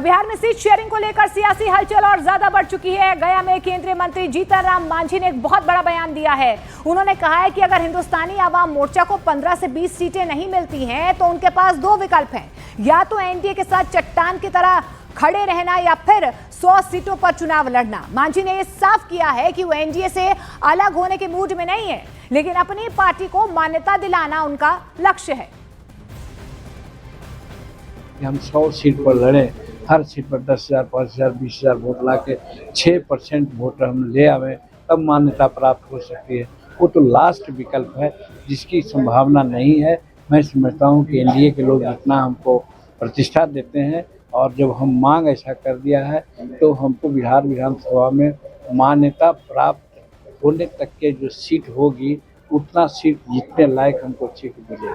बिहार में seat sharing को लेकर सियासी हलचल और ज्यादा बढ़ चुकी है। गया में केंद्रीय मंत्री जीतनराम मांझी ने एक बहुत बड़ा बयान दिया है। उन्होंने कहा है कि अगर हिंदुस्तानी आवाम मोर्चा को 15 से 20 सीटें नहीं मिलती हैं तो उनके पास दो विकल्प हैं, या तो एनडीए के साथ चट्टान की तरह खड़े रहना या फिर 100 सीटों पर चुनाव लड़ना। मांझी ने यह साफ किया है कि वो एनडीए से अलग होने के मूड में नहीं है, लेकिन अपनी पार्टी को मान्यता दिलाना उनका लक्ष्य है। हम 100 सीट पर लड़े, हर सीट पर 10,000, 5,000, 20,000 वोट ला के 6% वोट हम ले आवे, तब मान्यता प्राप्त हो सकती है। वो तो लास्ट विकल्प है जिसकी संभावना नहीं है। मैं समझता हूँ कि एनडीए के लोग जितना हमको प्रतिष्ठा देते हैं और जब हम मांग ऐसा कर दिया है तो हमको बिहार विधानसभा में मान्यता प्राप्त होने तक के जो सीट होगी उतना सीट जीतने लायक हमको सीट मिलेगी।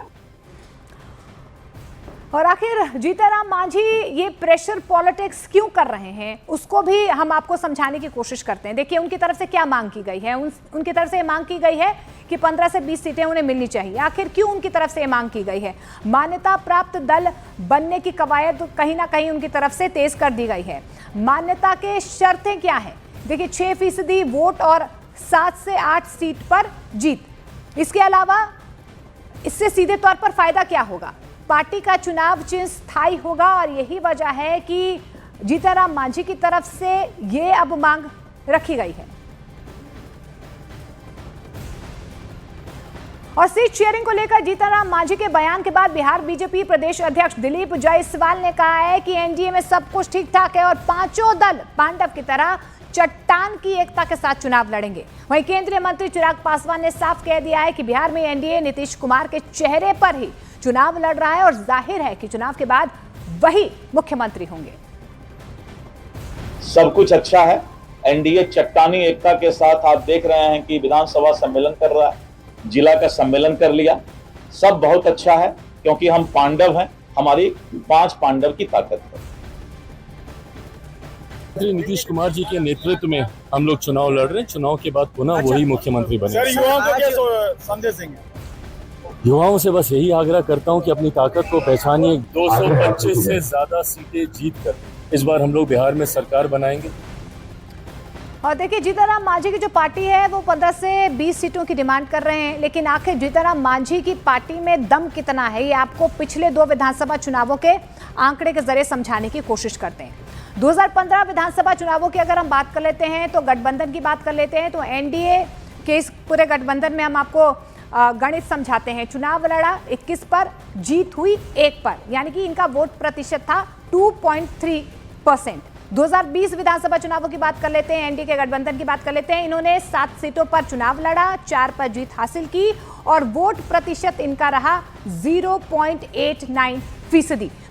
और आखिर जीतनराम मांझी ये प्रेशर पॉलिटिक्स क्यों कर रहे हैं, उसको भी हम आपको समझाने की कोशिश करते हैं। देखिए उनकी तरफ से क्या मांग की गई है। उनकी तरफ से ये मांग की गई है कि 15 से 20 सीटें उन्हें मिलनी चाहिए। आखिर क्यों उनकी तरफ से ये मांग की गई है? मान्यता प्राप्त दल बनने की कवायद कहीं ना कहीं उनकी तरफ से तेज कर दी गई है। मान्यता के शर्तें क्या है? देखिए 6% वोट और 7 से 8 सीट पर जीत। इसके अलावा इससे सीधे तौर पर फायदा क्या होगा? पार्टी का चुनाव चिन्ह स्थायी होगा और यही वजह है कि जीतनराम मांझी की तरफ से ये अब मांग रखी गई है। और सीट शेयरिंग को लेकर जीतनराम मांझी के बयान के बाद बिहार बीजेपी प्रदेश अध्यक्ष दिलीप जायसवाल ने कहा है कि एनडीए में सब कुछ ठीक ठाक है और पांचों दल पांडव की तरह चट्टान की एकता के साथ चुनाव लड़ेंगे। वहीं केंद्रीय मंत्री चिराग पासवान ने साफ कह दिया है कि बिहार में एनडीए नीतीश कुमार के चेहरे पर ही चुनाव लड़ रहा है और जाहिर है कि चुनाव के बाद वही मुख्यमंत्री होंगे। सब कुछ अच्छा है। एनडीए चट्टानी एकता के साथ आप देख रहे हैं कि विधानसभा सम्मेलन कर रहा है, जिला का सम्मेलन कर लिया। सब बहुत अच्छा है क्योंकि हम पांडव हैं, हमारी 5 पांडव की ताकत है। नीतीश कुमार जी के नेतृत्व में हम लोग चुनाव लड़ रहे हैं। चुनाव के बाद पुनः वही मुख्यमंत्री बने। सर युवाओं को क्या संदेश देंगे? युवाओं से बस यही आग्रह करता हूं कि अपनी ताकत को पहचानिए। 225 से ज्यादा सीटें जीतकर इस बार हम लोग बिहार में सरकार बनाएंगे। और देखिए जीतनराम मांझी की जो पार्टी है वो 15 से 20 सीटों की डिमांड कर रहे हैं, लेकिन आखिर जीतनराम मांझी की पार्टी में दम कितना है ये आपको पिछले 2 विधानसभा चुनावों के आंकड़े के जरिए समझाने की कोशिश करते हैं। 2015 विधानसभा चुनावों की अगर हम बात कर लेते हैं तो गठबंधन की बात कर लेते हैं तो एनडीए के इस पूरे गठबंधन में हम आपको गणित समझाते हैं। चुनाव लड़ा 21 पर, जीत हुई 1 पर, यानी कि इनका वोट प्रतिशत था 2.3%। 2020 विधानसभा चुनावों की बात कर लेते हैं, एनडीए के गठबंधन की बात कर लेते हैं। इन्होंने 7 सीटों पर चुनाव लड़ा, 4 पर जीत हासिल की और वोट प्रतिशत इनका रहा 0.89%।